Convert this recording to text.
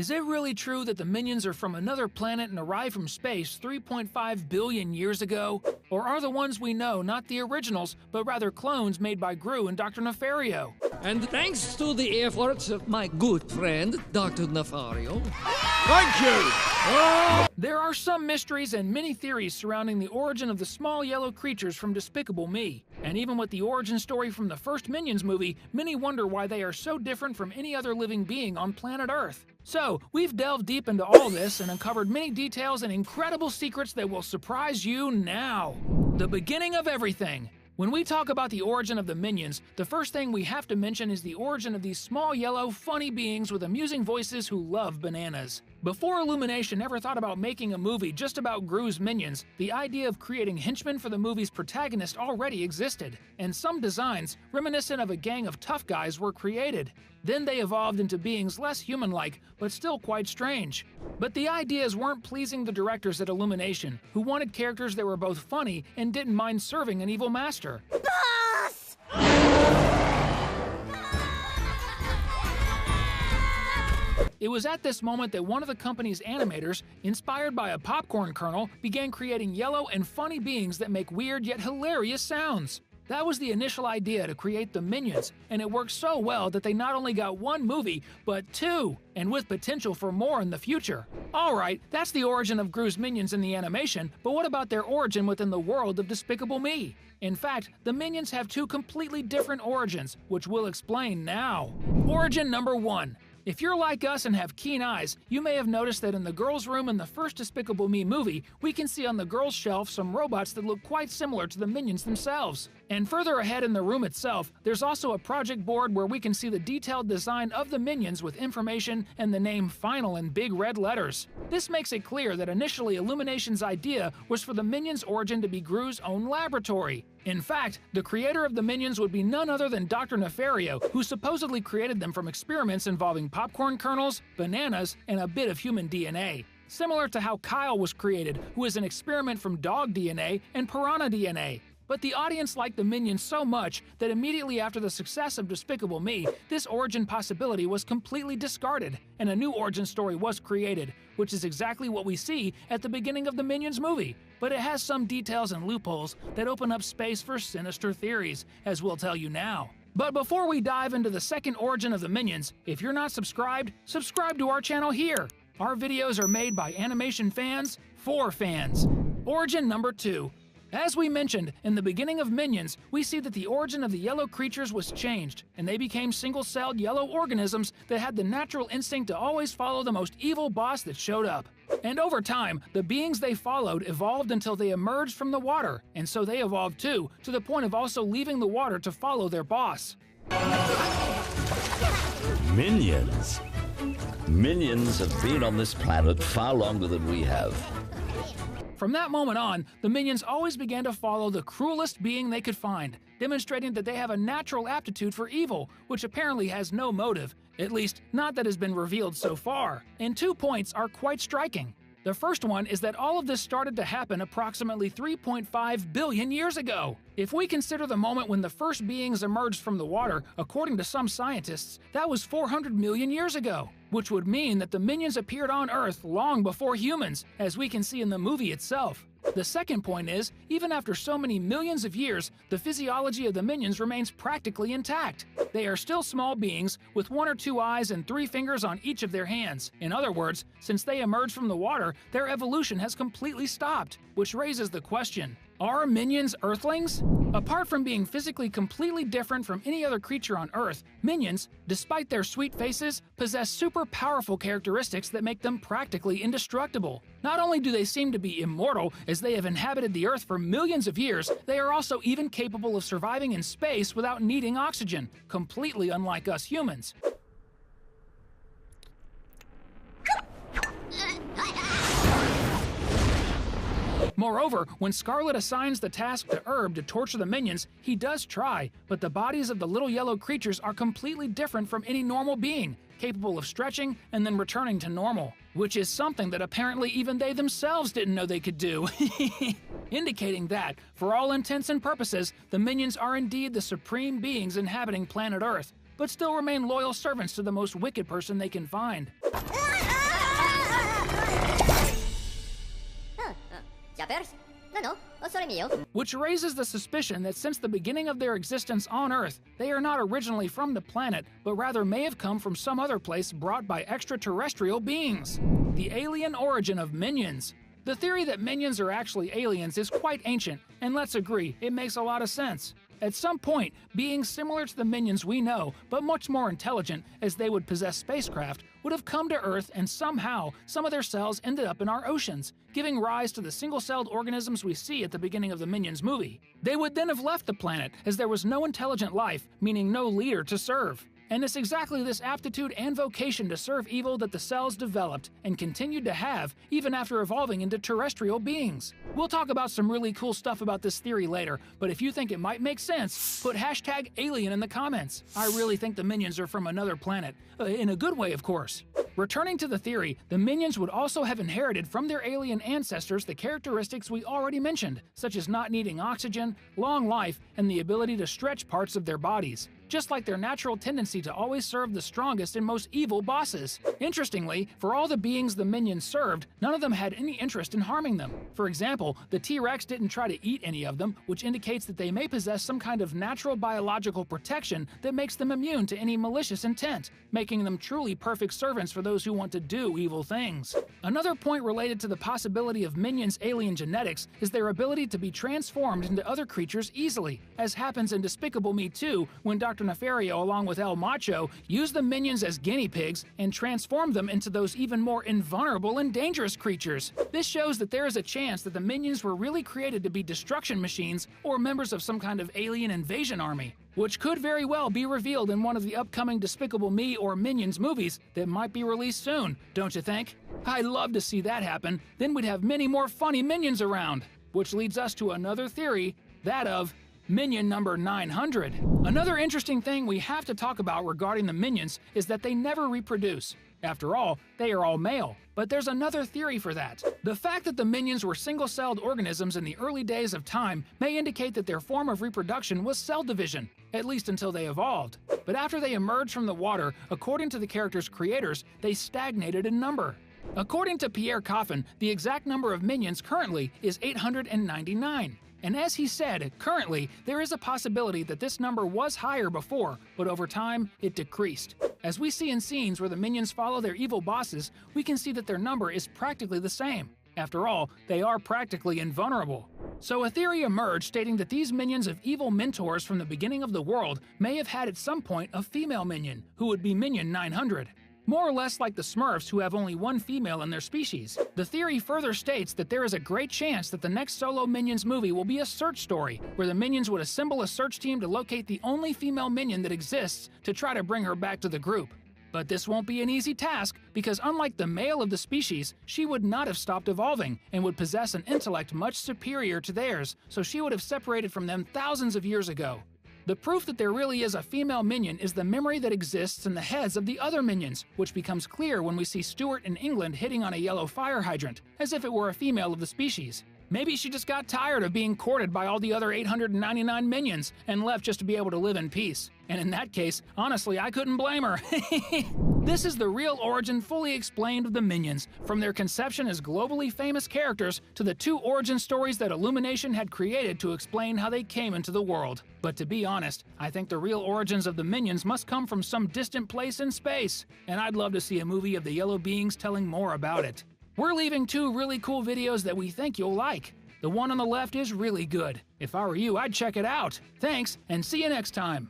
Is it really true that the Minions are from another planet and arrived from space 3.5 billion years ago? Or are the ones we know not the originals, but rather clones made by Gru and Dr. Nefario? And thanks to the efforts of my good friend, Dr. Nefario. Thank you! There are some mysteries and many theories surrounding the origin of the small yellow creatures from Despicable Me. And even with the origin story from the first Minions movie, many wonder why they are so different from any other living being on planet Earth. So, we've delved deep into all this and uncovered many details and incredible secrets that will surprise you now. The beginning of everything. When we talk about the origin of the Minions, the first thing we have to mention is the origin of these small yellow, funny beings with amusing voices who love bananas. Before Illumination ever thought about making a movie just about Gru's Minions, the idea of creating henchmen for the movie's protagonist already existed, and some designs, reminiscent of a gang of tough guys, were created. Then they evolved into beings less human-like, but still quite strange. But the ideas weren't pleasing the directors at Illumination, who wanted characters that were both funny and didn't mind serving an evil master. Boss! It was at this moment that one of the company's animators, inspired by a popcorn kernel, began creating yellow and funny beings that make weird yet hilarious sounds. That was the initial idea to create the Minions, and it worked so well that they not only got one movie, but two, and with potential for more in the future. Alright, that's the origin of Gru's Minions in the animation, but what about their origin within the world of Despicable Me? In fact, the Minions have two completely different origins, which we'll explain now. Origin number 1. If you're like us and have keen eyes, you may have noticed that in the girls' room in the first Despicable Me movie, we can see on the girls' shelf some robots that look quite similar to the Minions themselves. And further ahead in the room itself, there's also a project board where we can see the detailed design of the Minions with information and the name Final in big red letters. This makes it clear that initially Illumination's idea was for the Minions' origin to be Gru's own laboratory. In fact, the creator of the Minions would be none other than Dr. Nefario, who supposedly created them from experiments involving popcorn kernels, bananas, and a bit of human DNA. Similar to how Kyle was created, who is an experiment from dog DNA and piranha DNA. But the audience liked the Minions so much that immediately after the success of Despicable Me, this origin possibility was completely discarded, and a new origin story was created, which is exactly what we see at the beginning of the Minions movie. But it has some details and loopholes that open up space for sinister theories, as we'll tell you now. But before we dive into the second origin of the Minions, if you're not subscribed, subscribe to our channel here. Our videos are made by animation fans for fans. Origin number 2. As we mentioned, in the beginning of Minions, we see that the origin of the yellow creatures was changed, and they became single-celled yellow organisms that had the natural instinct to always follow the most evil boss that showed up. And over time, the beings they followed evolved until they emerged from the water, and so they evolved too, to the point of also leaving the water to follow their boss. Minions. Minions have been on this planet far longer than we have. From that moment on, the Minions always began to follow the cruelest being they could find, demonstrating that they have a natural aptitude for evil, which apparently has no motive, at least not that has been revealed so far. And 2 points are quite striking. The first one is that all of this started to happen approximately 3.5 billion years ago. If we consider the moment when the first beings emerged from the water, according to some scientists, that was 400 million years ago, which would mean that the Minions appeared on Earth long before humans, as we can see in the movie itself. The second point is, even after so many millions of years, the physiology of the Minions remains practically intact. They are still small beings with 1 or 2 eyes and 3 fingers on each of their hands. In other words, since they emerged from the water, their evolution has completely stopped, which raises the question, are Minions Earthlings? Apart from being physically completely different from any other creature on Earth, Minions, despite their sweet faces, possess super powerful characteristics that make them practically indestructible. Not only do they seem to be immortal, as they have inhabited the Earth for millions of years, they are also even capable of surviving in space without needing oxygen, completely unlike us humans. Moreover, when Scarlet assigns the task to Herb to torture the Minions, he does try, but the bodies of the little yellow creatures are completely different from any normal being, capable of stretching and then returning to normal, which is something that apparently even they themselves didn't know they could do. Indicating that, for all intents and purposes, the Minions are indeed the supreme beings inhabiting planet Earth, but still remain loyal servants to the most wicked person they can find. Jappers? No, sorry mio. Which raises the suspicion that since the beginning of their existence on Earth, they are not originally from the planet, but rather may have come from some other place brought by extraterrestrial beings. The alien origin of minions. The theory that minions are actually aliens is quite ancient, and let's agree, it makes a lot of sense. At some point, beings similar to the minions we know, but much more intelligent, as they would possess spacecraft, would have come to Earth and somehow some of their cells ended up in our oceans, giving rise to the single-celled organisms we see at the beginning of the Minions movie. They would then have left the planet, as there was no intelligent life, meaning no leader to serve. And it's exactly this aptitude and vocation to serve evil that the cells developed and continued to have even after evolving into terrestrial beings. We'll talk about some really cool stuff about this theory later, but if you think it might make sense, put hashtag alien in the comments. I really think the minions are from another planet. In a good way, of course. Returning to the theory, the minions would also have inherited from their alien ancestors the characteristics we already mentioned, such as not needing oxygen, long life, and the ability to stretch parts of their bodies, just like their natural tendency to always serve the strongest and most evil bosses. Interestingly, for all the beings the minions served, none of them had any interest in harming them. For example, the T-Rex didn't try to eat any of them, which indicates that they may possess some kind of natural biological protection that makes them immune to any malicious intent, making them truly perfect servants for those who want to do evil things. Another point related to the possibility of minions' alien genetics is their ability to be transformed into other creatures easily, as happens in Despicable Me 2 when Dr. Nefario along with El Macho use the minions as guinea pigs and transform them into those even more invulnerable and dangerous creatures. This shows that there is a chance that the minions were really created to be destruction machines or members of some kind of alien invasion army, which could very well be revealed in one of the upcoming Despicable Me or Minions movies that might be released soon, don't you think? I'd love to see that happen, then we'd have many more funny minions around. Which leads us to another theory, that of Minion number 900. Another interesting thing we have to talk about regarding the minions is that they never reproduce. After all, they are all male. But there's another theory for that. The fact that the minions were single-celled organisms in the early days of time may indicate that their form of reproduction was cell division, at least until they evolved. But after they emerged from the water, according to the character's creators, they stagnated in number. According to Pierre Coffin, the exact number of minions currently is 899. And as he said, currently, there is a possibility that this number was higher before, but over time, it decreased. As we see in scenes where the minions follow their evil bosses, we can see that their number is practically the same. After all, they are practically invulnerable. So a theory emerged stating that these minions of evil mentors from the beginning of the world may have had at some point a female minion, who would be Minion 900. More or less like the Smurfs, who have only one female in their species. The theory further states that there is a great chance that the next solo Minions movie will be a search story, where the Minions would assemble a search team to locate the only female minion that exists to try to bring her back to the group. But this won't be an easy task, because unlike the male of the species, she would not have stopped evolving, and would possess an intellect much superior to theirs, so she would have separated from them thousands of years ago. The proof that there really is a female minion is the memory that exists in the heads of the other minions, which becomes clear when we see Stuart in England hitting on a yellow fire hydrant, as if it were a female of the species. Maybe she just got tired of being courted by all the other 899 minions and left just to be able to live in peace. And in that case, honestly, I couldn't blame her. This is the real origin fully explained of the minions, from their conception as globally famous characters to the 2 origin stories that Illumination had created to explain how they came into the world. But to be honest, I think the real origins of the minions must come from some distant place in space, and I'd love to see a movie of the yellow beings telling more about it. We're leaving 2 really cool videos that we think you'll like. The one on the left is really good. If I were you, I'd check it out. Thanks, and see you next time.